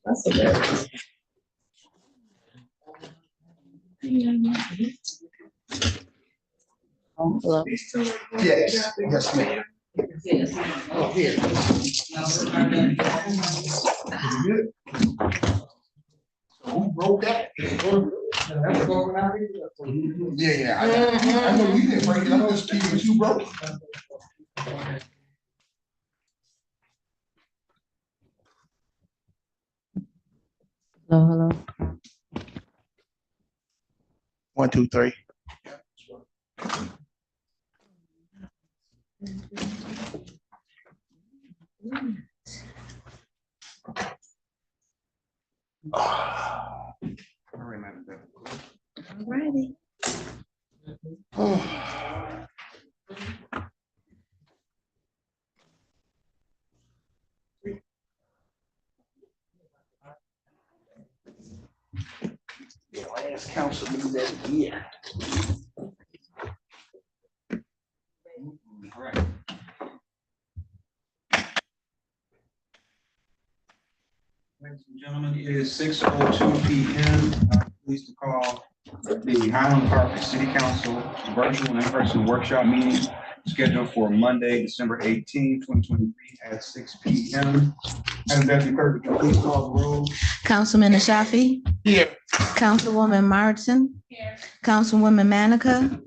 That's hilarious. Hello. Yes, yes, ma'am. Oh, here. Who broke that? Yeah, I know you didn't break it. I'm just kidding, but you broke it. Hello, hello. 1, 2, 3. I remember that. All righty. Yeah, last council meeting that year. All right. Ladies and gentlemen, it is 6:02 p.m. Pleased to call the Highland Park City Council virtual and in-person workshop meeting scheduled for Monday, December 18, 2023 at 6 p.m. Madam Deputy Clerk, would you please call the roll? Councilman Ashafi? Here. Councilwoman Martin? Here. Councilwoman Manica?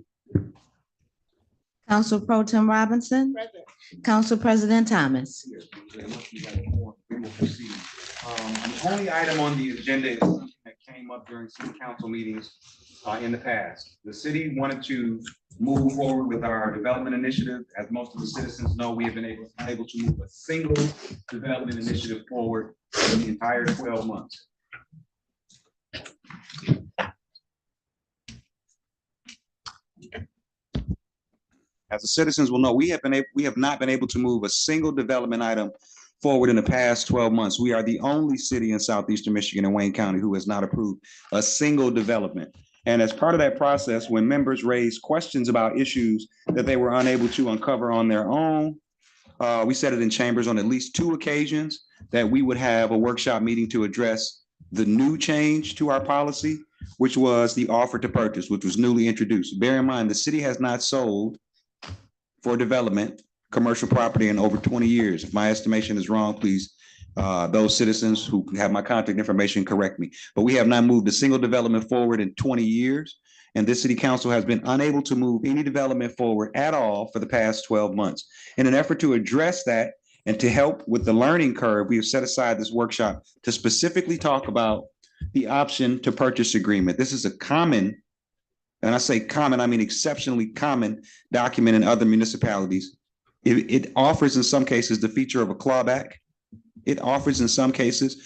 Council Pro Tem Robinson? Present. Council President Thomas? We will proceed. The only item on the agenda is something that came up during city council meetings in the past. The city wanted to move forward with our development initiative. As most of the citizens know, we have been unable to move a single development initiative forward in the entire 12 months. As the citizens will know, we have not been able to move a single development item forward in the past 12 months. We are the only city in southeastern Michigan and Wayne County who has not approved a single development. And as part of that process, when members raised questions about issues that they were unable to uncover on their own, we said it in chambers on at least 2 occasions that we would have a workshop meeting to address the new change to our policy, which was the offer to purchase, which was newly introduced. Bear in mind, the city has not sold for development commercial property in over 20 years. If my estimation is wrong, please, those citizens who have my contact information, correct me. But we have not moved a single development forward in 20 years. And this city council has been unable to move any development forward at all for the past 12 months. In an effort to address that and to help with the learning curve, we have set aside this workshop to specifically talk about the option to purchase agreement. This is a common, and I say common, I mean exceptionally common document in other municipalities. It offers in some cases the feature of a clawback. It offers in some cases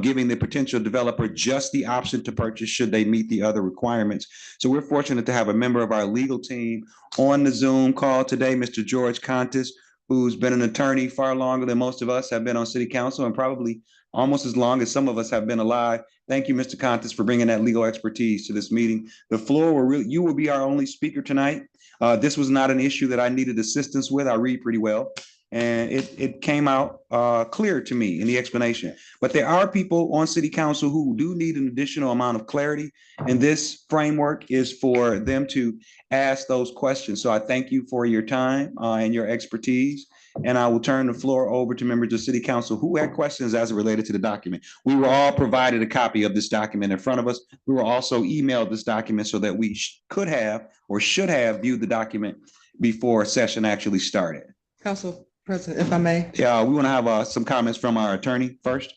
giving the potential developer just the option to purchase should they meet the other requirements. So we're fortunate to have a member of our legal team on the Zoom call today, Mr. George Contis, who's been an attorney far longer than most of us have been on city council and probably almost as long as some of us have been alive. Thank you, Mr. Contis, for bringing that legal expertise to this meeting. The floor you will be our only speaker tonight. This was not an issue that I needed assistance with. I read pretty well. And it came out clear to me in the explanation. But there are people on city council who do need an additional amount of clarity. And this framework is for them to ask those questions. So I thank you for your time and your expertise. And I will turn the floor over to members of city council who had questions as it related to the document. We were all provided a copy of this document in front of us. We were also emailed this document so that we could have or should have viewed the document before session actually started. Council President, if I may. Yeah, we want to have some comments from our attorney first.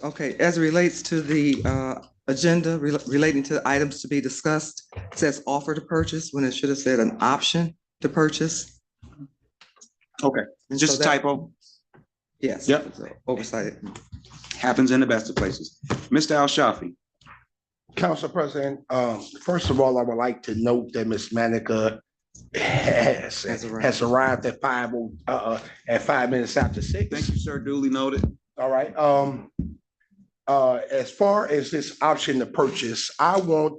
Okay, as it relates to the agenda relating to the items to be discussed, it says offer to purchase when it should have said an option to purchase. Okay, And just so a typo. Yes. Yep. Oversight. Happens in the best of places. Mr. Al-Shafi. Council President, first of all, I would like to note that Ms. Manica has arrived at 5 minutes after 6. Thank you, sir. Duly noted. All right. as far as this option to purchase, I want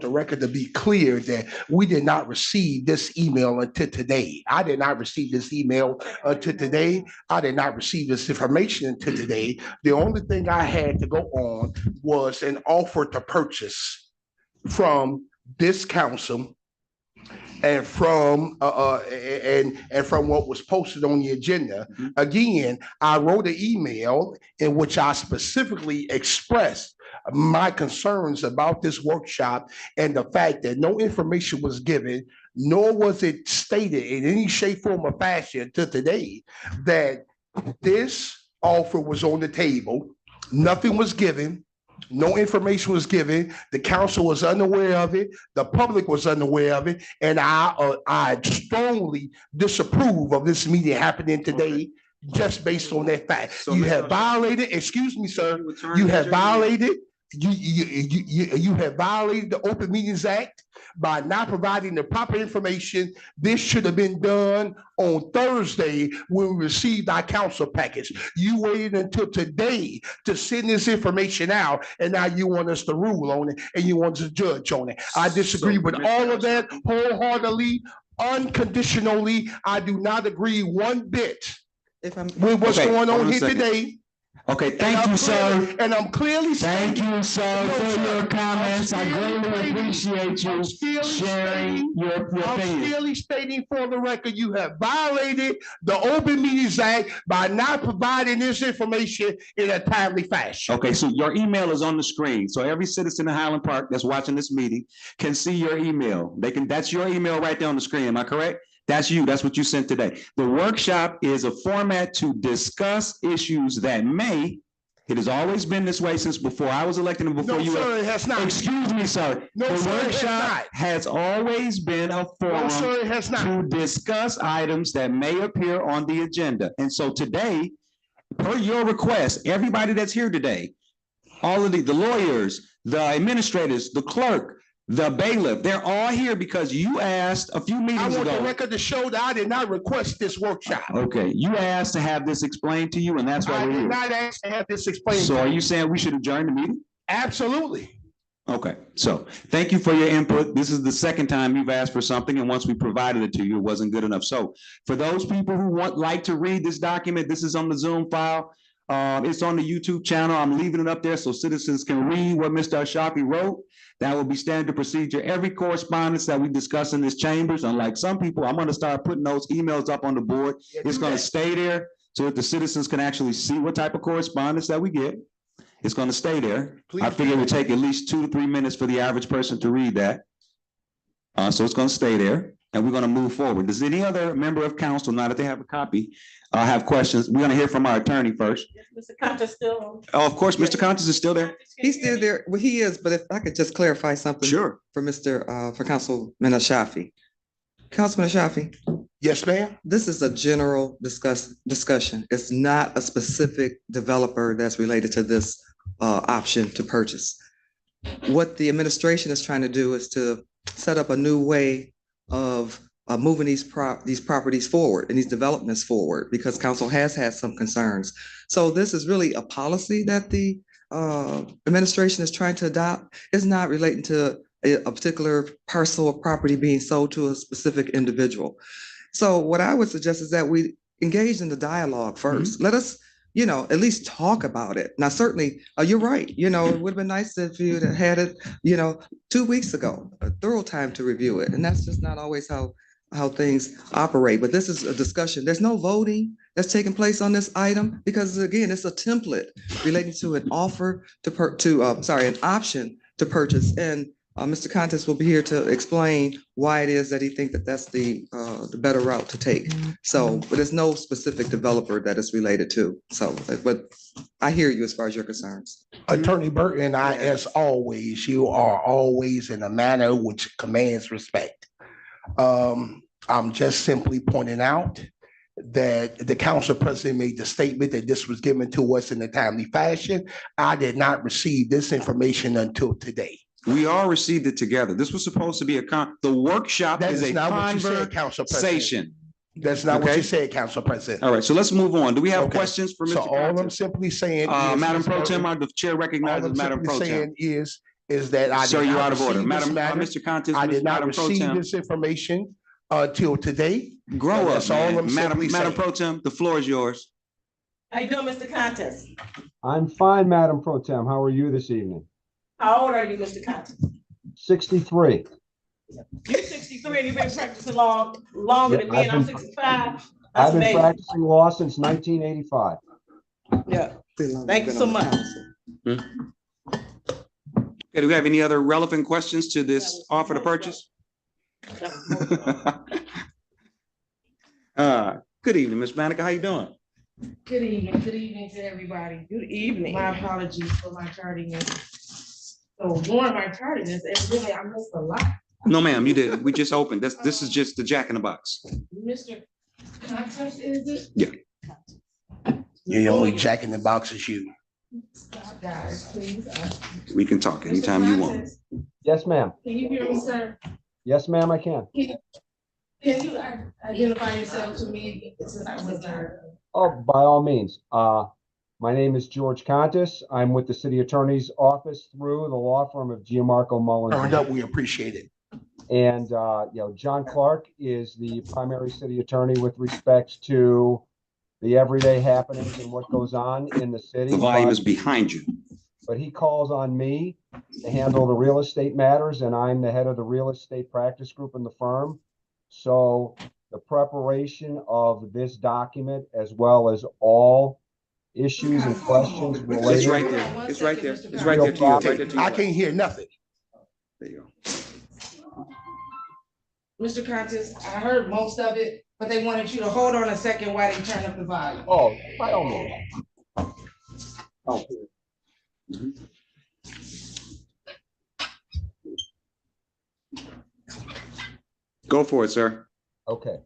the record to be clear that we did not receive this email until today. I did not receive this email until today. I did not receive this information until today. The only thing I had to go on was an offer to purchase from this council and from from what was posted on the agenda. Again, I wrote an email in which I specifically expressed my concerns about this workshop and the fact that no information was given, nor was it stated in any shape, form, or fashion until today that this offer was on the table. Nothing was given. No information was given. The council was unaware of it. The public was unaware of it. And I strongly disapprove of this meeting happening today just based on that fact. So, you Mr. have violated, excuse me, sir, you have violated, you have violated the Open Meetings Act by not providing the proper information. This should have been done on Thursday when we received our council package. You waited until today to send this information out, and now you want us to rule on it and you want us to judge on it. I disagree with all of that wholeheartedly, unconditionally. I do not agree one bit If I'm, with what's Okay, going hold on on a here second. today. Okay, thank you, sir. And I'm clearly Thank stating. you, sir, for your comments. I greatly appreciate you sharing your I'm opinion. clearly stating for the record, you have violated the Open Meetings Act by not providing this information in a timely fashion. Okay, so your email is on the screen. So every citizen in Highland Park that's watching this meeting can see your email. That's your email right there on the screen. Am I correct? That's you. That's what you sent today. The workshop is a format to discuss issues that it has always been this way since before I was elected and before No, you. sir, it has not. Excuse me, sir. No, The sir, it has workshop not. has always been a No, forum sir, it has not. to discuss items that may appear on the agenda. And so today, per your request, everybody that's here today, all of the lawyers, the administrators, the clerk, the bailiff, they're all here because you asked a few I meetings want the ago. record to show that I did not request this workshop. Okay, you asked to have this explained to you, and that's why I we're did here. not ask to have this explained. So are you saying we should adjourn the meeting? Absolutely. Okay, so thank you for your input. This is the second time you've asked for something, and once we provided it to you, it wasn't good enough. So for those people who like to read this document, this is on the Zoom file. It's on the YouTube channel. I'm leaving it up there so citizens can read what Mr. Ashafi wrote. That will be standard procedure. Every correspondence that we discuss in this chambers, unlike some people, I'm going to start putting those emails up on the board. It's going to stay there so that the citizens can actually see what type of correspondence that we get. It's going to stay there. I figure it would take at least 2 to 3 minutes for the average person to read that. So it's going to stay there, and we're going to move forward. Does any other member of council, now that they have a copy, have questions? We're going to hear from our attorney first. Mr. Conta still. Oh, of course, Mr. Contis is still there. he's still there. Well, he is, but if I could just clarify something. Sure. For Councilman Ashafi. Councilman Ashafi, Yes, ma'am. this is a general discussion. It's not a specific developer that's related to this option to purchase. What the administration is trying to do is to set up a new way of moving these properties forward and these developments forward, because council has had some concerns. So this is really a policy that the administration is trying to adopt. It's not relating to a particular parcel of property being sold to a specific individual. So what I would suggest is that we engage in the dialogue first. Let us, at least talk about it. Now, certainly, you're right. It would have been nice if you had it, 2 weeks ago, a thorough time to review it. And that's just not always how things operate. But this is a discussion. There's no voting that's taking place on this item because, again, it's a template relating to an offer an option to purchase. And Mr. Contis will be here to explain why it is that he thinks that that's the better route to take. So, but there's no specific developer that it's related to. So, but I hear you as far as your concerns. Attorney Burton, as always, you are always in a manner which commands respect. I'm just simply pointing out that the council president made the statement that this was given to us in a timely fashion. I did not receive this information until today. We all received it together. This was supposed to be the workshop That is is a not what you said, Council President. conversation. That's not what Okay. you said, Council President. All right, so let's move on. Do we have Okay. questions for So Mr. all I'm Contis? simply saying is. Madam Ms. Pro Burton, Tem, the chair all recognizes I'm Madam simply Pro Tem. saying is that I Sir, did you're not out of order. receive this Madam, matter. Mr. Contis, I did not Madam Pro receive Tem, this information till today. grow up, That's all man. I'm simply Madam saying. Pro Tem, the floor is yours. How you doing, Mr. Contis? I'm fine, Madam Pro Tem. How are you this evening? How old are you, Mr. Contis? 63. You're 63 and you've been practicing law longer than me, and I'm 65. That's I've been amazing. practicing law since 1985. Yeah. Thank you so much. Okay, do we have any other relevant questions to this offer to purchase? Good evening, Ms. Manica. How you doing? Good evening to everybody. Good evening. My apologies for my tardiness. So during my tardiness, evidently I missed a lot. No, ma'am, you didn't. We just opened. This is just the Jack in the Box. Mr. Contest, is it? Yeah. The only Jack in the Box is you. Stop, guys, please. We can talk anytime you want. Yes, ma'am. Can you hear me, sir? Yes, ma'am, I can. Can you identify yourself to me since I was there? Oh, by all means. My name is George Contis. I'm with the city attorney's office through the law firm of Gianmarco Mullins. Turned up, we appreciate it. And, John Clark is the primary city attorney with respect to the everyday happenings and what goes on in the city. The volume is behind you. But he calls on me to handle the real estate matters, and I'm the head of the real estate practice group in the firm. So the preparation of this document, as well as all issues and questions related. It's right there. It's right there. It's right there to you. Right there to you. I can't hear nothing. There you go. Mr. Contest, I heard most of it, but they wanted you to hold on a second while they turn up the volume. Oh, by all means. Oh, Go for it, sir. okay.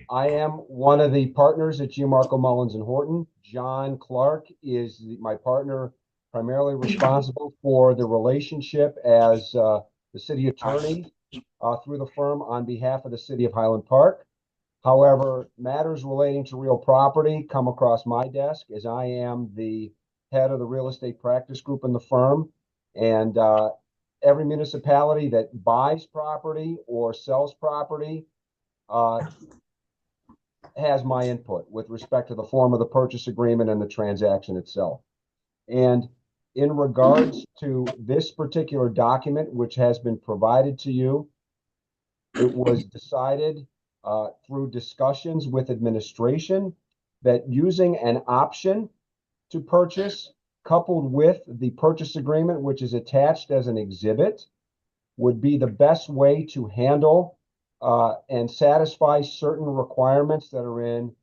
I am one of the partners at Gianmarco Mullins and Horton. John Clark is my partner, primarily responsible for the relationship as the city attorney through the firm on behalf of the city of Highland Park. However, matters relating to real property come across my desk as I am the head of the real estate practice group in the firm. And every municipality that buys property or sells property has my input with respect to the form of the purchase agreement and the transaction itself. And in regards to this particular document, which has been provided to you, it was decided through discussions with administration that using an option to purchase coupled with the purchase agreement, which is attached as an exhibit, would be the best way to handle and satisfy certain requirements that are in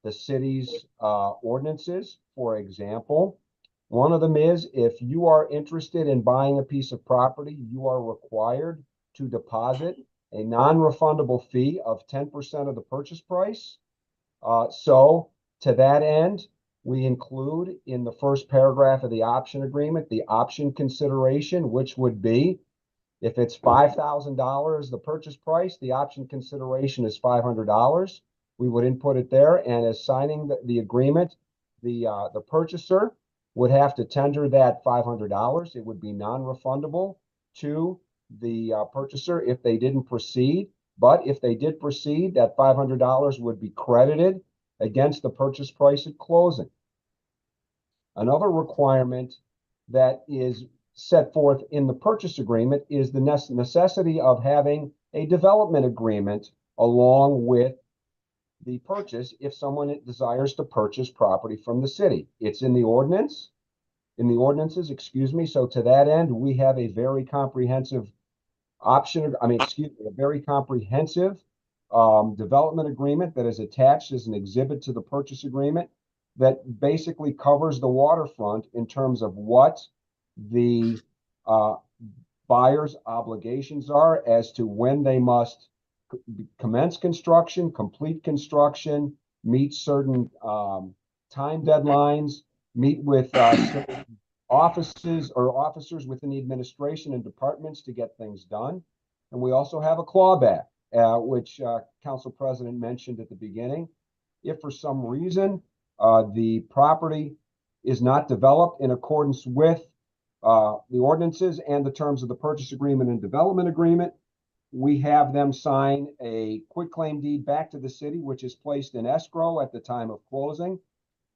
the city's ordinances. For example, one of them is if you are interested in buying a piece of property, you are required to deposit a non-refundable fee of 10% of the purchase price. So to that end, we include in the first paragraph of the option agreement, the option consideration, which would be if it's $5,000, the purchase price, the option consideration is $500. We would input it there, and as signing the agreement, the purchaser would have to tender that $500. It would be non-refundable to the purchaser if they didn't proceed. But if they did proceed, that $500 would be credited against the purchase price at closing. Another requirement that is set forth in the purchase agreement is the necessity of having a development agreement along with the purchase if someone desires to purchase property from the city. It's in the ordinances, excuse me. So to that end, we have a very comprehensive a very comprehensive development agreement that is attached as an exhibit to the purchase agreement that basically covers the waterfront in terms of what the buyer's obligations are as to when they must commence construction, complete construction, meet certain time deadlines, meet with certain officers within the administration and departments to get things done. And we also have a clawback which Council President mentioned at the beginning. If for some reason the property is not developed in accordance with the ordinances and the terms of the purchase agreement and development agreement, we have them sign a quitclaim deed back to the city, which is placed in escrow at the time of closing.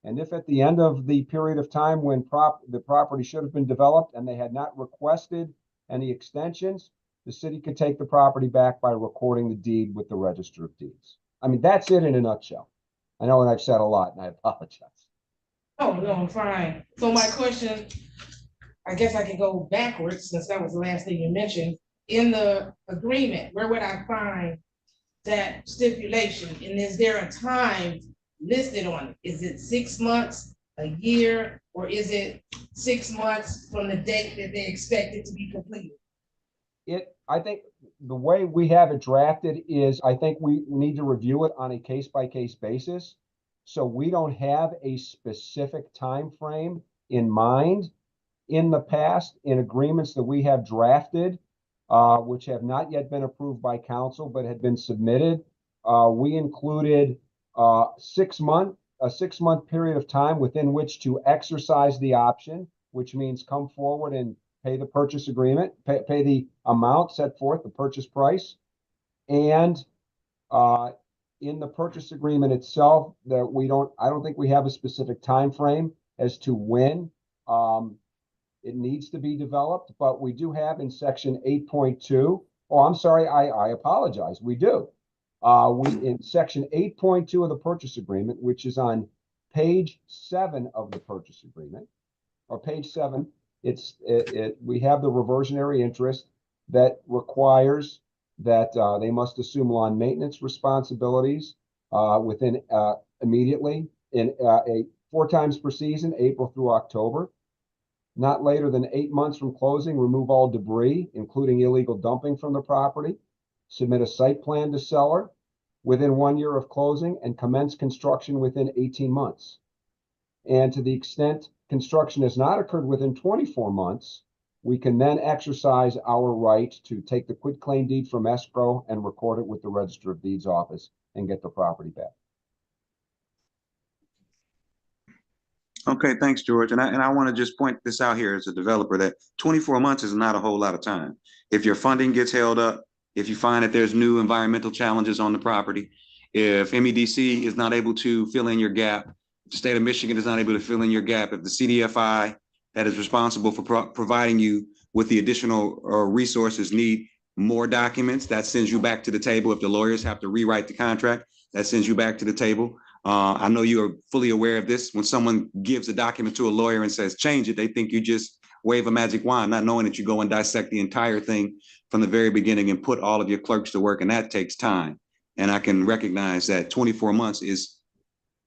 And if at the end of the period of time when the property should have been developed and they had not requested any extensions, the city could take the property back by recording the deed with the Register of Deeds. I mean, that's it in a nutshell. I know I've said a lot and I apologize. Oh, no, fine. So my question, I guess I can go backwards since that was the last thing you mentioned. In the agreement, where would I find that stipulation? And is there a time listed on it? Is it 6 months, a year, or is it 6 months from the date that they expect it to be completed? I think the way we have it drafted is, I think we need to review it on a case-by-case basis. So we don't have a specific time frame in mind. In the past, in agreements that we have drafted, which have not yet been approved by council but had been submitted, we included a 6-month period of time within which to exercise the option, which means come forward and pay the purchase agreement, pay the amount set forth, the purchase price. And in the purchase agreement itself, that I don't think we have a specific time frame as to when it needs to be developed, but we do have in section 8.2. Oh, I'm sorry, I apologize. We do. In section 8.2 of the purchase agreement, which is on page 7 of the purchase agreement, or page 7, we have the reversionary interest that requires that they must assume lawn maintenance responsibilities within immediately in 4 times per season, April through October. Not later than 8 months from closing, remove all debris, including illegal dumping from the property. Submit a site plan to seller within 1 year of closing and commence construction within 18 months. And to the extent construction has not occurred within 24 months, we can then exercise our right to take the quitclaim deed from escrow and record it with the Register of Deeds office and get the property back. Okay, thanks, George. And I want to just point this out here as a developer that 24 months is not a whole lot of time. If your funding gets held up, if you find that there's new environmental challenges on the property, if MEDC is not able to fill in your gap, if the state of Michigan is not able to fill in your gap, if the CDFI that is responsible for providing you with the additional resources need more documents, that sends you back to the table. If the lawyers have to rewrite the contract, that sends you back to the table. I know you are fully aware of this. When someone gives a document to a lawyer and says, change it, they think you just wave a magic wand, not knowing that you go and dissect the entire thing from the very beginning and put all of your clerks to work. And that takes time. And I can recognize that 24 months is,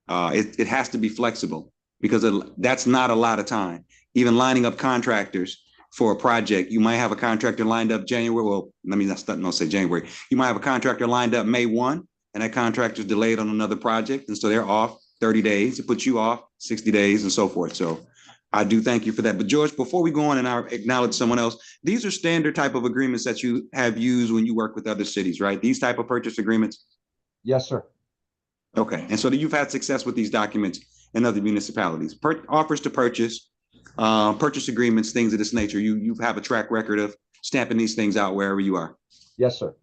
it has to be flexible because that's not a lot of time. Even lining up contractors for a project, you might have a contractor lined up January. Well, let me not say January. You might have a contractor lined up May 1. And that contractor is delayed on another project. And so they're off 30 days. It puts you off 60 days and so forth. So I do thank you for that. But George, before we go on and I acknowledge someone else, these are standard type of agreements that you have used when you work with other cities, right? These type of purchase agreements? Yes, sir. Okay. And so you've had success with these documents in other municipalities. Offers to purchase, purchase agreements, things of this nature. You have a track record of stamping these things out wherever you are. Yes, sir.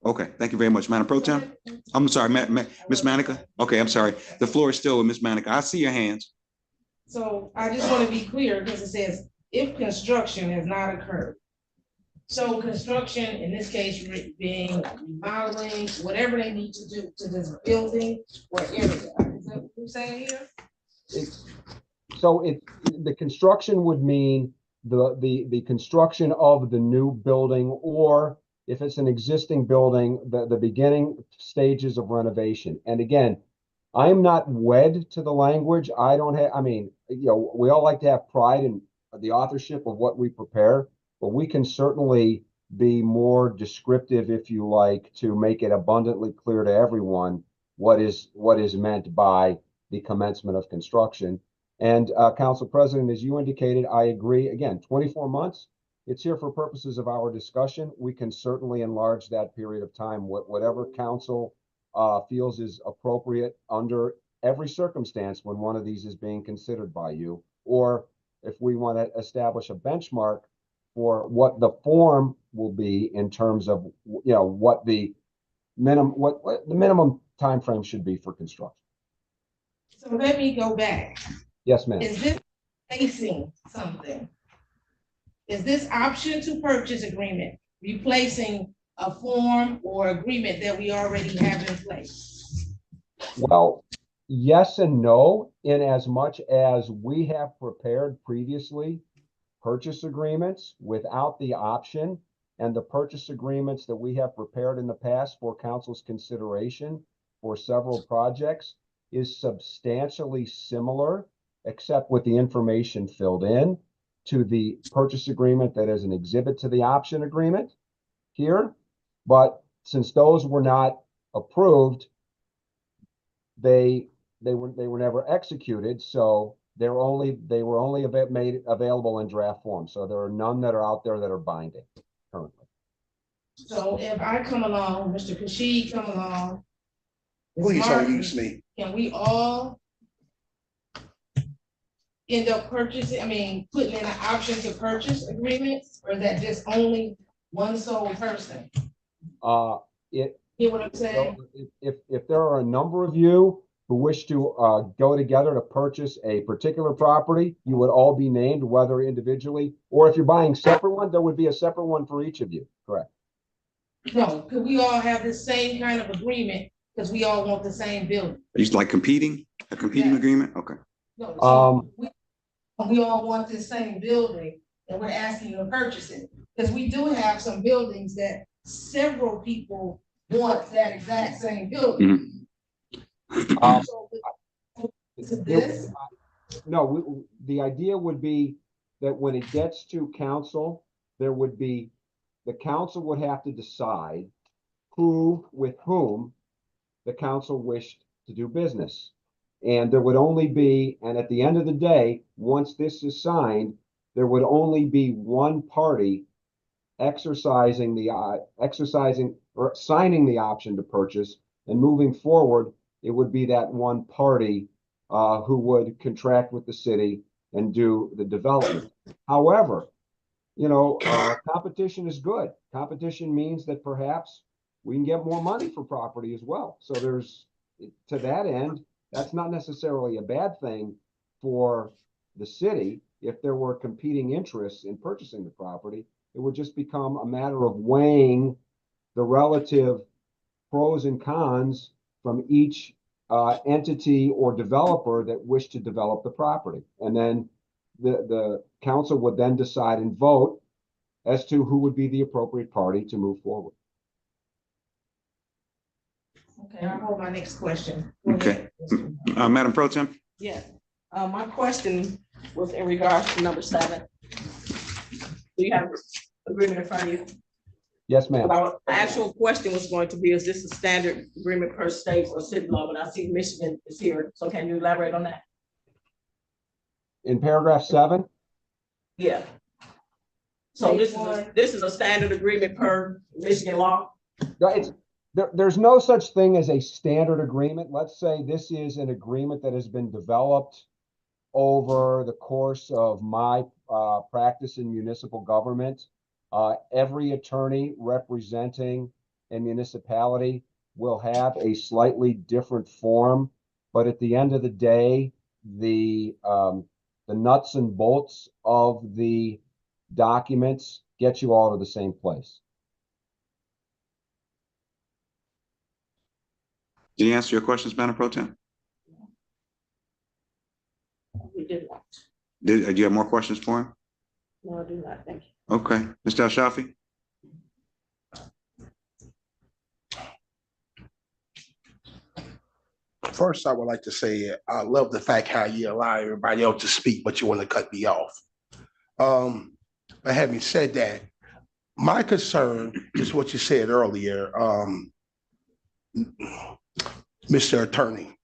Okay, thank you very much, Madam Pro Tem. I'm sorry, Ms. Manica. Okay, I'm sorry. The floor is still with Ms. Manica. I see your hands. So I just want to be clear because it says if construction has not occurred. So construction, in this case, being remodeling, whatever they need to do to this building or area. Is that what you're saying here? The construction would mean the construction of the new building, or if it's an existing building, the beginning stages of renovation. And again, I'm not wed to the language. I mean, we all like to have pride in the authorship of what we prepare, but we can certainly be more descriptive, if you like, to make it abundantly clear to everyone what is meant by the commencement of construction. And Council President, as you indicated, I agree. Again, 24 months It's here for purposes of our discussion. We can certainly enlarge that period of time, whatever council feels is appropriate under every circumstance when one of these is being considered by you, or if we want to establish a benchmark for what the form will be in terms of, what the minimum time frame should be for construction. So let me go back. Yes, ma'am. Is this facing something? Is this option to purchase agreement replacing a form or agreement that we already have in place? Well, yes and no, in as much as we have prepared previously purchase agreements without the option, and the purchase agreements that we have prepared in the past for council's consideration for several projects is substantially similar, except with the information filled in, to the purchase agreement that is an exhibit to the option agreement here. But since those were not approved, they were never executed, so they were only made available in draft form. So there are none that are out there that are binding currently. So if I come along, Mr. Kashid come along. Ms. Please don't Martin, use me. can we all end up putting in an option to purchase agreements, or is that just only one sole person? You know what I'm saying? So if there are a number of you who wish to go together to purchase a particular property, you would all be named, whether individually, or if you're buying separate ones, there would be a separate one for each of you, correct? No, could we all have the same kind of agreement, because we all want the same building? Are you like competing, a competing Yeah. agreement? Okay. No, so we all want the same building, and we're asking you to purchase it, because we do have some buildings that several people want that exact same building. So, to this, No, the idea would be that when it gets to council, the council would have to decide with whom the council wished to do business. And there would only be, and at the end of the day, once this is signed, there would only be one party exercising or signing the option to purchase, and moving forward, it would be that one party who would contract with the city and do the development. However, competition is good. Competition means that perhaps we can get more money for property as well. So to that end, that's not necessarily a bad thing for the city. If there were competing interests in purchasing the property, it would just become a matter of weighing the relative pros and cons from each entity or developer that wished to develop the property. And then the council would then decide and vote as to who would be the appropriate party to move forward. okay, I'll hold my next question. Okay. Madam Pro Tem? Yes, my question was in regards to number 7. Do you have agreement in front of you? Yes, ma'am. Our actual question was going to be, is this a standard agreement per state or city law? But I see Michigan is here, so can you elaborate on that? In paragraph 7? Yeah. So this is a standard agreement per Michigan law? There's no such thing as a standard agreement. Let's say this is an agreement that has been developed over the course of my practice in municipal government. Every attorney representing a municipality will have a slightly different form, but at the end of the day, the nuts and bolts of the documents get you all to the same place. Did he answer your questions, Madam Pro Tem? We did not. Do you have more questions for him? No, I do not. Thank you. Okay. Mr. Al-Shafi? First, I would like to say, I love the fact how you allow everybody else to speak, but you want to cut me off. But having said that, my concern is what you said earlier, Mr. Attorney.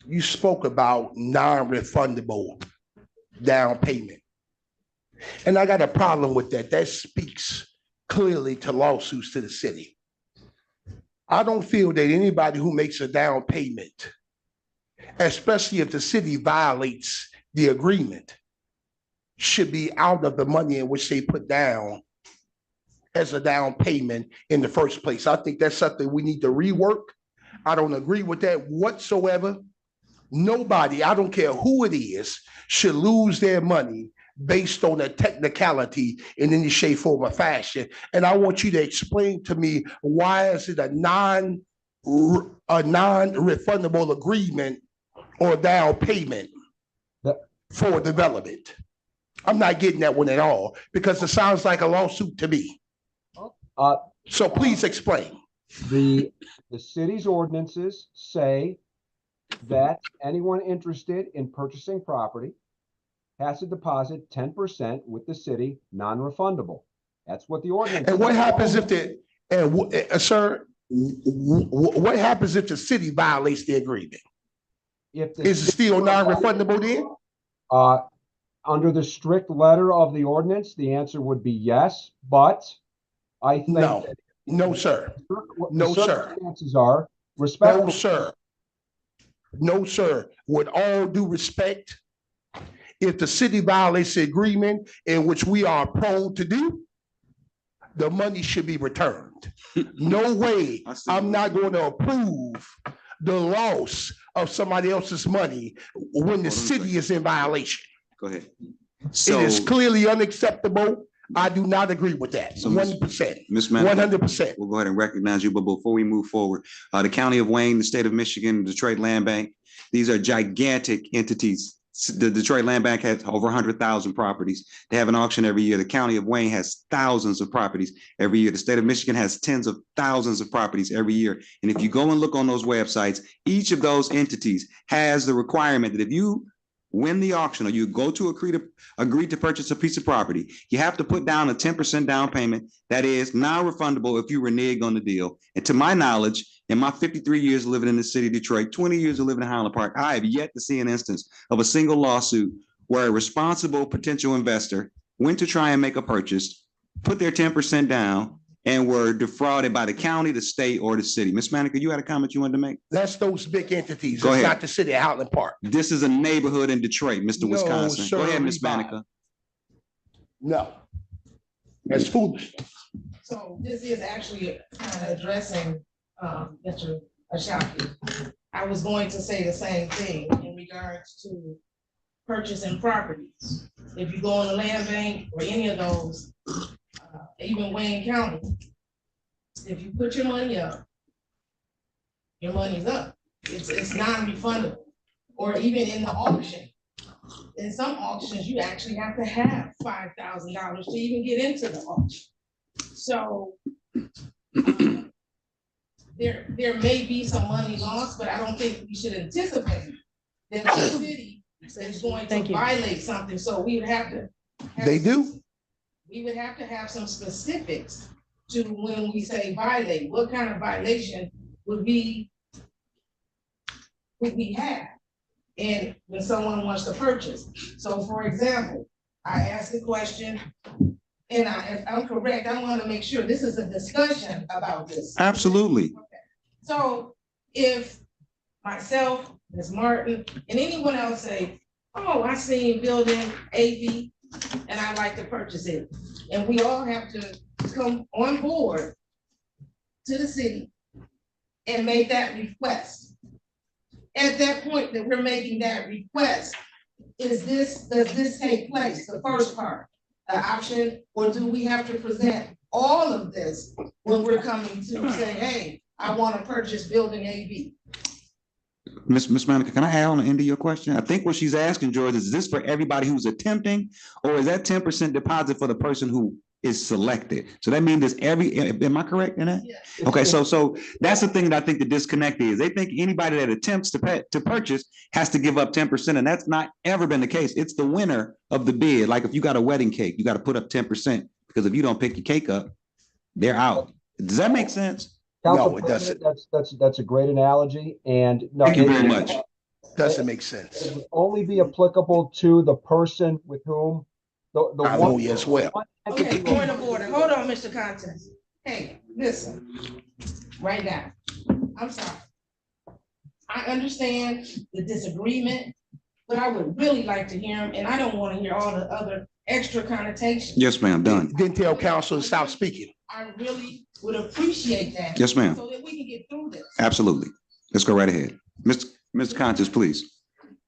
You spoke about non-refundable down payment. And I got a problem with that. That speaks clearly to lawsuits to the city. I don't feel that anybody who makes a down payment, especially if the city violates the agreement, should be out of the money in which they put down as a down payment in the first place. I think that's something we need to rework. I don't agree with that whatsoever. Nobody, I don't care who it is, should lose their money based on a technicality in any shape, form, or fashion. And I want you to explain to me, why is it a non-refundable agreement or down payment for development? I'm not getting that one at all, because it sounds like a lawsuit to me. So please explain. The city's ordinances say that anyone interested in purchasing property has to deposit 10% with the city, non-refundable. That's what the ordinance. And what happens if sir, what happens if the city violates the agreement? Is it still non-refundable then? Under the strict letter of the ordinance, the answer would be yes, but I think no, sir. No, sir. Circumstances are respectful. No, sir. No, sir. With all due respect, if the city violates the agreement, in which we are prone to do, the money should be returned. No way. I'm not going to approve the loss of somebody else's money when the city is in violation. Go ahead. It is clearly unacceptable. I do not agree with that. 100%. Ms. Manica, 100%. we'll go ahead and recognize you, but before we move forward, the County of Wayne, the State of Michigan, Detroit Land Bank, these are gigantic entities. The Detroit Land Bank has over 100,000 properties. They have an auction every year. The County of Wayne has thousands of properties every year. The State of Michigan has tens of thousands of properties every year. And if you go and look on those websites, each of those entities has the requirement that if you win the auction or you go to agree to purchase a piece of property, you have to put down a 10% down payment that is non-refundable if you renege on the deal. And to my knowledge, in my 53 years living in the city of Detroit, 20 years of living in Highland Park, I have yet to see an instance of a single lawsuit where a responsible potential investor went to try and make a purchase, put their 10% down, and were defrauded by the county, the state, or the city. Ms. Manica, you had a comment you wanted to make? That's those big entities. Go It's ahead. not the city of Highland Park. This is a neighborhood in Detroit, Mr. No, Wisconsin. sir, Go ahead, Ms. Reebok. Manica. No. That's foolish. So this is actually kind of addressing, Mr. Ashafi. I was going to say the same thing in regards to purchasing properties. If you go on the land bank or any of those, even Wayne County, if you put your money up, your money's up. It's non-refundable. Or even in the auction. In some auctions, you actually have to have $5,000 to even get into the auction. So there may be some money lost, but I don't think we should anticipate that the city is going to violate something. So we would have to. They do. We would have to have some specifics to when we say violate, what kind of violation would we have? And when someone wants to purchase. So for example, I asked the question, and if I'm correct, I want to make sure this is a discussion about this. Absolutely. Okay. So if myself, Ms. Martin, and anyone else say, oh, I seen building AV and I'd like to purchase it. And we all have to come on board to the city and make that request. At that point that we're making that request, does this take place, the first part, the option, or do we have to present all of this when we're coming to say, hey, I want to purchase building AV? Ms. Manica, can I add on the end of your question? I think what she's asking, George, is this for everybody who's attempting, or is that 10% deposit for the person who is selected? So that means am I correct in that? Yes. Okay, so that's the thing that I think the disconnect is. They think anybody that attempts to purchase has to give up 10%, and that's not ever been the case. It's the winner of the bid. Like if you got a wedding cake, you got to put up 10%, because if you don't pick your cake up, they're out. Does that make sense? No, it doesn't. That's a great analogy, and no, Thank you very much. Doesn't make sense. It would only be applicable to the person with whom The I one- vote yes as well. one Okay, entity- point of order. Hold on, Mr. Contest. Hey, listen, right now. I'm sorry. I understand the disagreement, but I would really like to hear him, and I don't want to hear all the other extra connotations. Yes, ma'am, done. Didn't tell council to stop speaking. I really would appreciate that. Yes, ma'am. So that we can get through this. Absolutely. Let's go right ahead. Mr. Contest, please.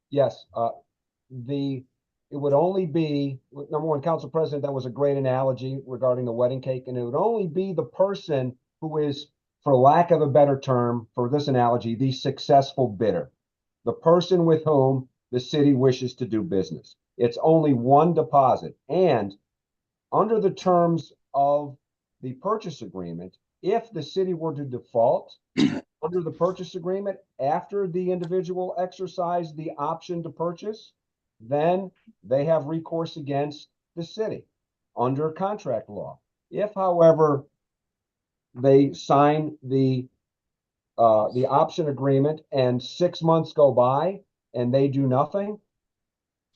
Yes, it would only be, number one, Council President, that was a great analogy regarding the wedding cake, and it would only be the person who is, for lack of a better term, for this analogy, the successful bidder. The person with whom the city wishes to do business. It's only one deposit, and under the terms of the purchase agreement, if the city were to default under the purchase agreement after the individual exercised the option to purchase, then they have recourse against the city under contract law. If, however, they sign the option agreement and 6 months go by and they do nothing,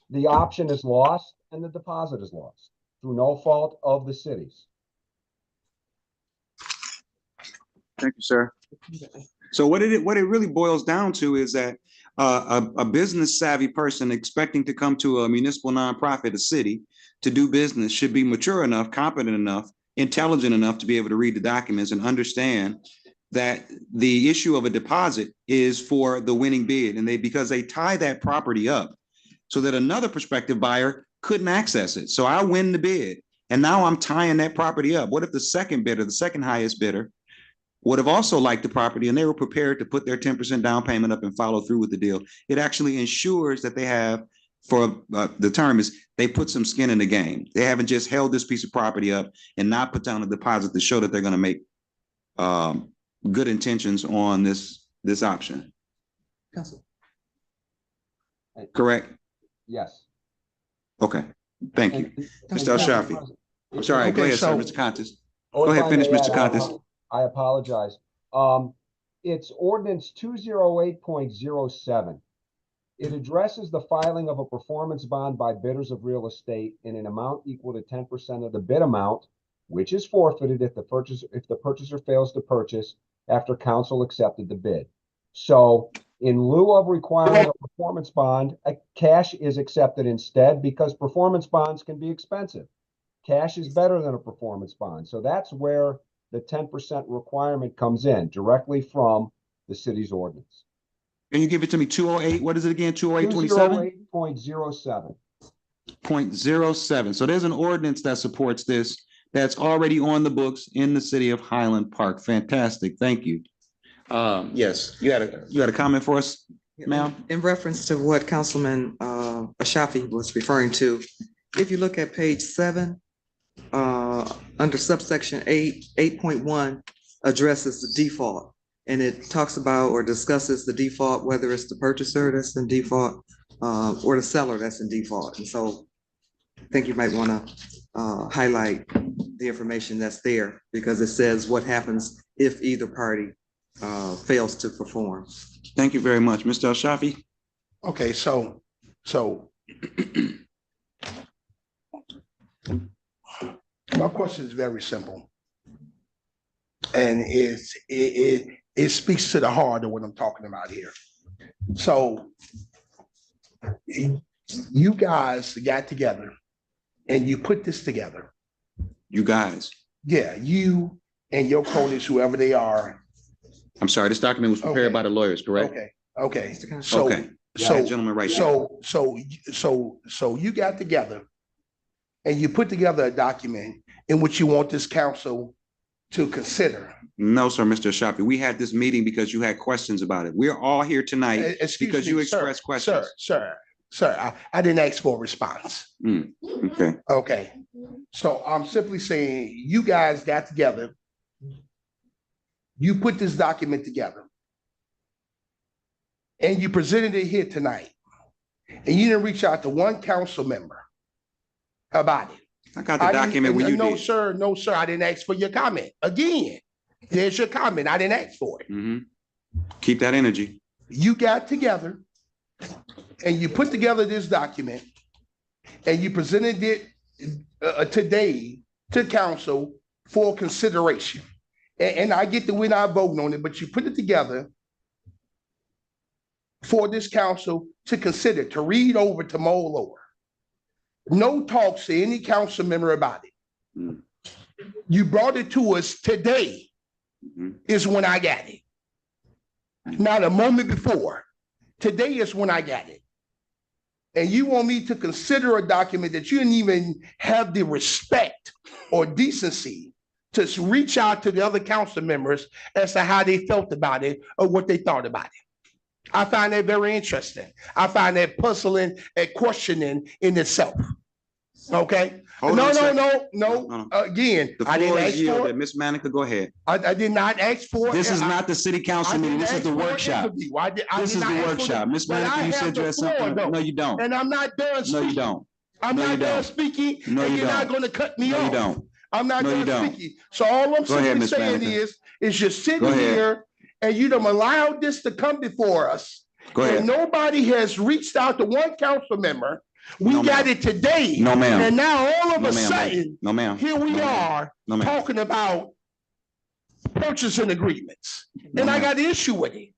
the option is lost and the deposit is lost through no fault of the city's. Thank you, sir. So what it really boils down to is that a business savvy person expecting to come to a municipal nonprofit, a city, to do business should be mature enough, competent enough, intelligent enough to be able to read the documents and understand that the issue of a deposit is for the winning bid, and because they tie that property up so that another prospective buyer couldn't access it. So I win the bid, and now I'm tying that property up. What if the second bidder, the second highest bidder, would have also liked the property and they were prepared to put their 10% down payment up and follow through with the deal? It actually ensures that they have, for the term is, they put some skin in the game. They haven't just held this piece of property up and not put down a deposit to show that they're going to make good intentions on this option. Council. Correct? Yes. Okay, thank you. And- Mr. Al-Shafi. I'm sorry, go Okay, ahead, sir, so- Mr. Contest. Oh, Go if ahead, I finish, may Mr. add, Contest. I apologize. It's ordinance 208.07. It addresses the filing of a performance bond by bidders of real estate in an amount equal to 10% of the bid amount, which is forfeited if the purchaser fails to purchase after council accepted the bid. So in lieu of requiring a performance bond, a cash is accepted instead, because performance bonds can be expensive. Cash is better than a performance bond. So that's where the 10% requirement comes in, directly from the city's ordinance. Can you give it to me? 208, what is it again? 208.27? 208.07. 0.07. So there's an ordinance that supports this that's already on the books in the city of Highland Park. Fantastic. Thank you. Yes, you had a comment for us, ma'am? In reference to what Councilman Ashafi was referring to, if you look at page 7, under subsection 8.1 addresses the default, and it talks about or discusses the default, whether it's the purchaser that's in default or the seller that's in default. And so I think you might want to highlight the information that's there, because it says what happens if either party fails to perform. Thank you very much. Mr. Al-Shafi? Okay, so my question is very simple. And it speaks to the heart of what I'm talking about here. So you guys got together and you put this together. You guys. Yeah, you and your cronies, whoever they are. I'm sorry, this document was prepared Okay. by the lawyers, correct? Okay. So, Okay. so, That gentleman right there. so you got together and you put together a document in which you want this council to consider. No, sir, Mr. Al-Shafi. We had this meeting because you had questions about it. We're all here tonight Excuse because me, you sir, expressed questions. Sir, I didn't ask for a response. Okay. Okay, so I'm simply saying you guys got together. You put this document together. And you presented it here tonight. And you didn't reach out to one council member about it. I got the document when you No, did. sir, I didn't ask for your comment. Again, there's your comment. I didn't ask for it. Mhm. Keep that energy. You got together and you put together this document and you presented it today to council for consideration. And I get that we're not voting on it, but you put it together for this council to consider, to read over, to mull over. No talks to any council member about it. You brought it to us today is when I got it. Not a moment before. Today is when I got it. And you want me to consider a document that you didn't even have the respect or decency to reach out to the other council members as to how they felt about it or what they thought about it. I find that very interesting. I find that puzzling and questioning in itself. Okay? Hold on a second. No. Again, The I didn't floor ask is for yielded. it. Ms. Manica, go ahead. I did not ask for it. This is not the city council meeting. This is the workshop. This is the workshop. Ms. Manica, you said you had something. No, you don't. And I'm not done speaking. No, you don't. I'm No, you not done don't. speaking. No, and you you're not don't. going to cut me No, you off. don't. I'm not No, you done don't. speaking. So all I'm Go ahead, simply Ms. saying Manica. is you're sitting Go ahead. here and you done allowed this to come before us. Go And ahead. nobody has reached out to one council member. We No, got ma'am. it today. No, ma'am. And now all of No, a ma'am. sudden, No, ma'am. here we No, ma'am. are No, ma'am. talking about purchasing agreements. No, And I ma'am. got an issue with it.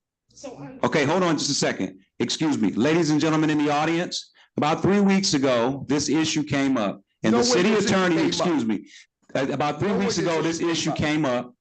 Okay, hold on just a second. Excuse me. Ladies and gentlemen in the audience, about 3 weeks ago, this issue came up. And No the way city this issue attorney, came up. excuse me, about 3 No way weeks this ago, issue this came issue up. came up.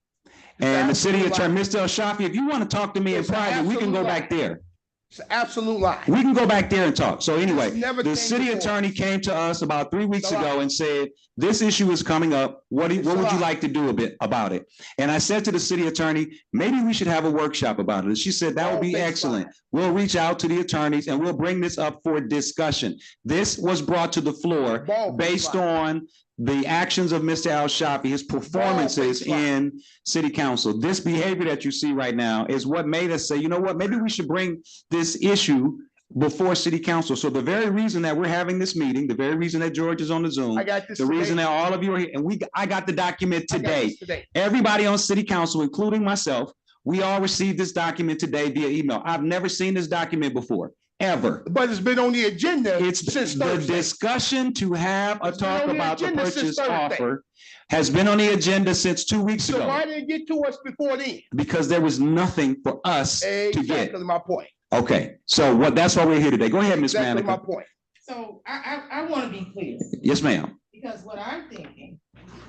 And the city Absolute attorney, lie. Mr. El Shafi, if you want to talk to me in It's an private, we can go absolute back lie. there. It's an absolute lie. We can go back there and talk. So anyway, never the came city before. attorney came to us about 3 weeks It's a lie. ago and said, this issue is coming up. What It's a would you lie. like to do about it? And I said to the city attorney, maybe we should have a workshop about it. And she said, that would be Bald-faced excellent. lie. We'll reach out to the attorneys and we'll bring this up for discussion. This was brought to the floor Bald-faced based lie. on the actions of Mr. Al Shafi, his performances Bald-faced lie. in city council. This behavior that you see right now is what made us say, you know what, maybe we should bring this issue before city council. So the very reason that we're having this meeting, the very reason that George is on the Zoom, I got this the reason today. that all of you are here, and I got the document I got today. this today. Everybody on city council, including myself, we all received this document today via email. I've never seen this document before, ever. But it's been on the agenda It's since the Thursday. discussion to have a It's been talk on the about the agenda since purchase Thursday. offer has been on the agenda since 2 weeks So ago, why didn't it get to us before then? because there was nothing for us to get. Exactly my point. Okay, so that's why we're here today. Go ahead, Ms. Exactly my Manica. point. So I want to be clear, Yes, ma'am. because what I'm thinking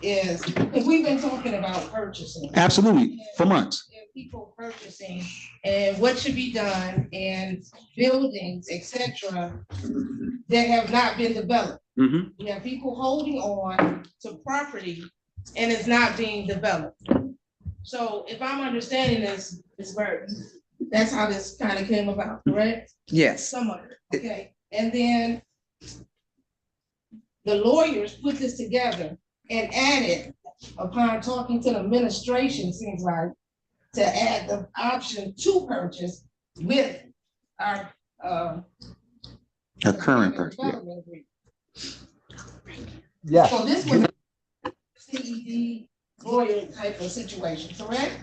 is, because we've been talking about purchasing. Absolutely, for months. And people purchasing and what should be done and buildings, et cetera, that have not been developed. Mhm. We have people holding on to property and it's not being developed. So if I'm understanding this, Ms. Burton, that's how this kind of came about, correct? Yes. Some of it, okay, and then the lawyers put this together and added, upon talking to the administration, seems like, to add the option to purchase with our, A current purchase, yeah. development agreement. Yes, So this was a CED lawyer type of situation, correct?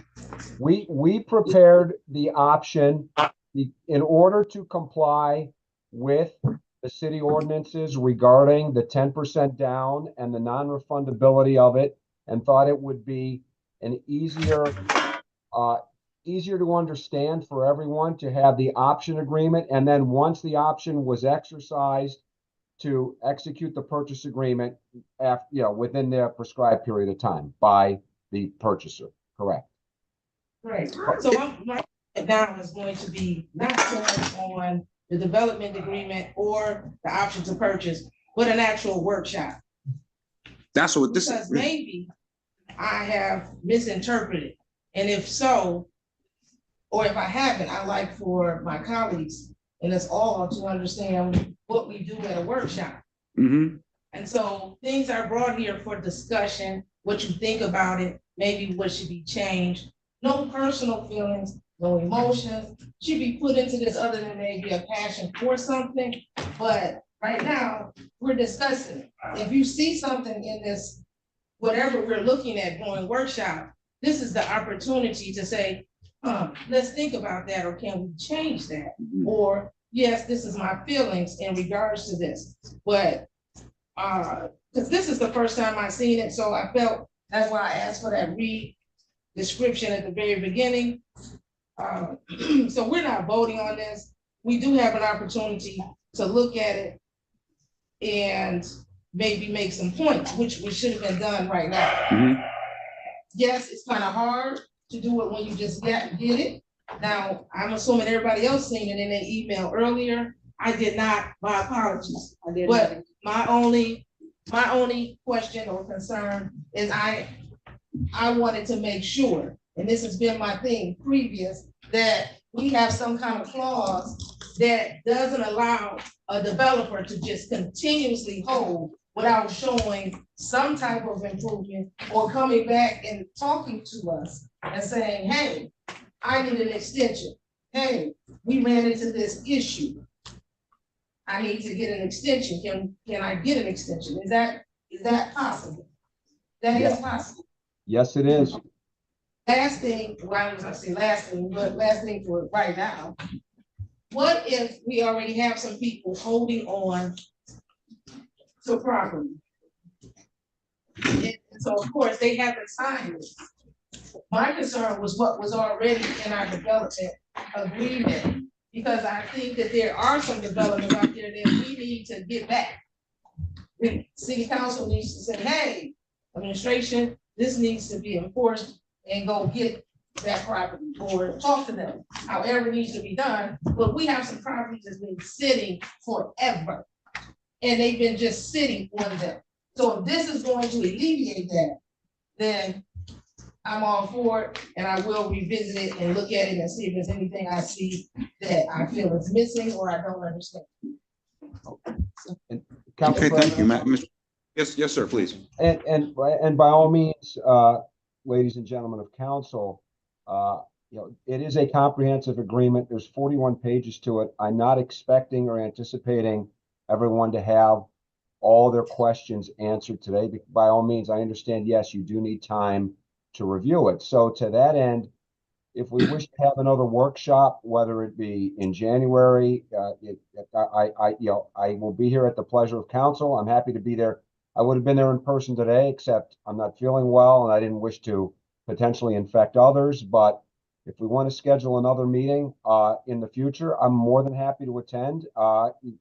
we prepared the option in order to comply with the city ordinances regarding the 10% down and the non-refundability of it, and thought it would be an easier to understand for everyone to have the option agreement. And then once the option was exercised, to execute the purchase agreement after, within the prescribed period of time by the purchaser. Correct. Right, so my down is going to be not so much on the development agreement or the option to purchase, but an actual workshop. That's what this Because is. maybe I have misinterpreted, and if so, or if I haven't, I'd like for my colleagues and us all to understand what we do at a workshop. Mhm. And so things are brought here for discussion, what you think about it, maybe what should be changed. No personal feelings, no emotions should be put into this other than maybe a passion for something. But right now, we're discussing. If you see something in this, whatever we're looking at doing workshop, this is the opportunity to say, let's think about that, or can we change that? Or, yes, this is my feelings in regards to this, but because this is the first time I've seen it, so I felt, that's why I asked for that description at the very beginning. So we're not voting on this. We do have an opportunity to look at it and maybe make some points, which should have been done right now. Mhm. Yes, it's kind of hard to do it when you just get it. Now, I'm assuming everybody else seen it in an email earlier. I did not, my apologies. But my only question or concern is I wanted to make sure, and this has been my thing previous, that we have some kind of clause that doesn't allow a developer to just continuously hold without showing some type of improvement or coming back and talking to us and saying, hey, I need an extension. Hey, we ran into this issue. I need to get an extension. Can I get an extension? Is that possible? That is possible. Yes, it is. Last thing, well, I was gonna say last thing, but last thing for right now. What if we already have some people holding on to property? And so of course, they haven't signed this. My concern was what was already in our development agreement, because I think that there are some developments out there that we need to get back. The city council needs to say, hey, administration, this needs to be enforced and go get that property or talk to them, however it needs to be done. But we have some properties that's been sitting forever and they've been just sitting on them. So if this is going to alleviate that, then I'm all for it, and I will revisit it and look at it and see if there's anything I see that I feel is missing or I don't understand. Council Okay, thank you, President? Mr. Yes, sir, please. And by all means, ladies and gentlemen of council, it is a comprehensive agreement. There's 41 pages to it. I'm not expecting or anticipating everyone to have all their questions answered today. By all means, I understand, yes, you do need time to review it. So to that end, if we wish to have another workshop, whether it be in January, I will be here at the pleasure of council. I'm happy to be there. I would have been there in person today, except I'm not feeling well and I didn't wish to potentially infect others. But if we want to schedule another meeting in the future, I'm more than happy to attend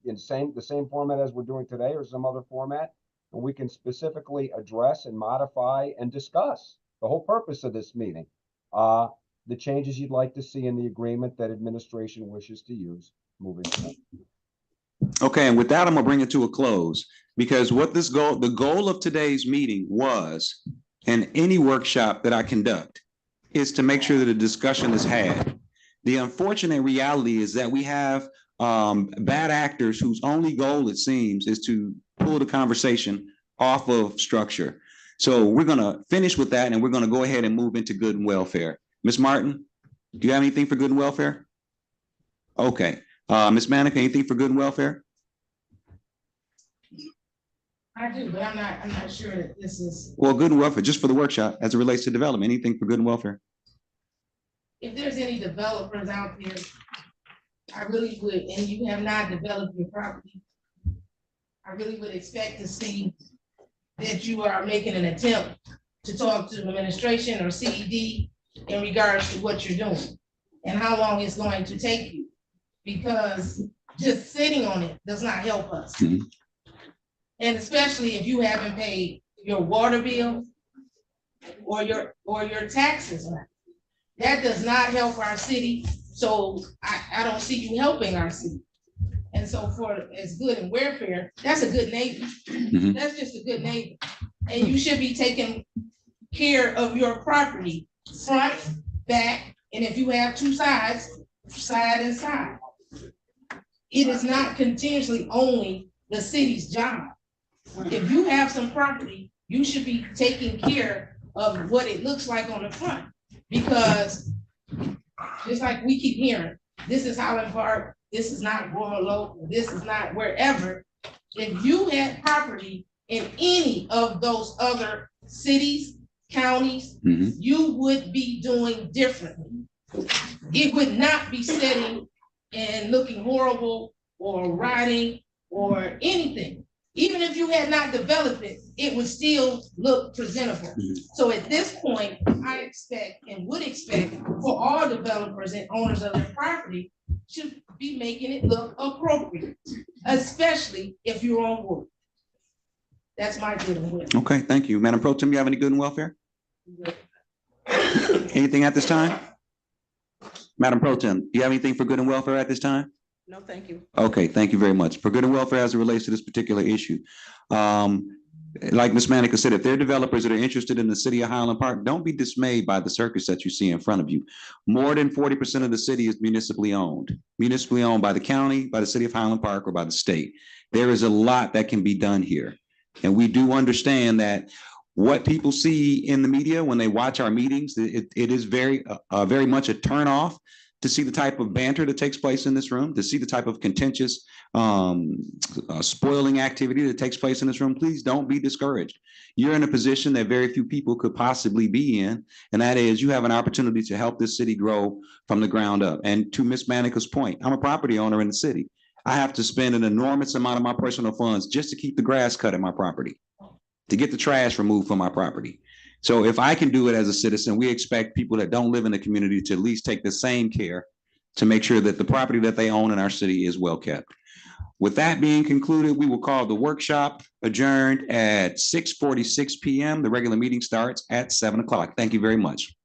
in the same format as we're doing today or some other format. And we can specifically address and modify and discuss the whole purpose of this meeting. The changes you'd like to see in the agreement that administration wishes to use moving forward. Okay, and with that, I'm gonna bring it to a close, because the goal of today's meeting was, and any workshop that I conduct, is to make sure that a discussion is had. The unfortunate reality is that we have bad actors whose only goal, it seems, is to pull the conversation off of structure. So we're gonna finish with that, and we're gonna go ahead and move into good and welfare. Ms. Martin, do you have anything for good and welfare? Okay. Ms. Manica, anything for good and welfare? I do, but I'm not sure that this is. Well, good and welfare, just for the workshop, as it relates to development, anything for good and welfare? If there's any developers out there, I really would, and you have not developed your property, I really would expect to see that you are making an attempt to talk to the administration or CED in regards to what you're doing and how long it's going to take you. Because just sitting on it does not help us. Mhm. And especially if you haven't paid your water bill or your taxes. That does not help our city. So I don't see you helping our city. And so for as good and welfare, that's a good neighbor. Mhm. That's just a good neighbor. And you should be taking care of your property, front, back, and if you have two sides, side and side. It is not continuously only the city's job. If you have some property, you should be taking care of what it looks like on the front. Because just like we keep hearing, this is Highland Park, this is not Royal Oak, this is not wherever. If you had property in any of those other cities, counties, Mhm. you would be doing differently. It would not be sitting and looking horrible or rotting or anything. Even if you had not developed it, it would still look presentable. So at this point, I expect and would expect for all developers and owners of their property to be making it look appropriate, especially if you're on wood. That's my good and will. Okay, thank you. Madam Pro Tem, you have any good and welfare? Anything at this time? Madam Pro Tem, do you have anything for good and welfare at this time? No, thank you. Okay, thank you very much. For good and welfare as it relates to this particular issue. Like Ms. Manica said, if there are developers that are interested in the city of Highland Park, don't be dismayed by the circus that you see in front of you. More than 40% of the city is municipally owned by the county, by the city of Highland Park, or by the state. There is a lot that can be done here. And we do understand that what people see in the media when they watch our meetings, it is very much a turnoff to see the type of banter that takes place in this room, to see the type of contentious spoiling activity that takes place in this room. Please don't be discouraged. You're in a position that very few people could possibly be in, and that is you have an opportunity to help this city grow from the ground up. And to Ms. Manica's point, I'm a property owner in the city. I have to spend an enormous amount of my personal funds just to keep the grass cut in my property, to get the trash removed from my property. So if I can do it as a citizen, we expect people that don't live in the community to at least take the same care to make sure that the property that they own in our city is well kept. With that being concluded, we will call the workshop adjourned at 6:46 p.m. The regular meeting starts at 7 o'clock. Thank you very much.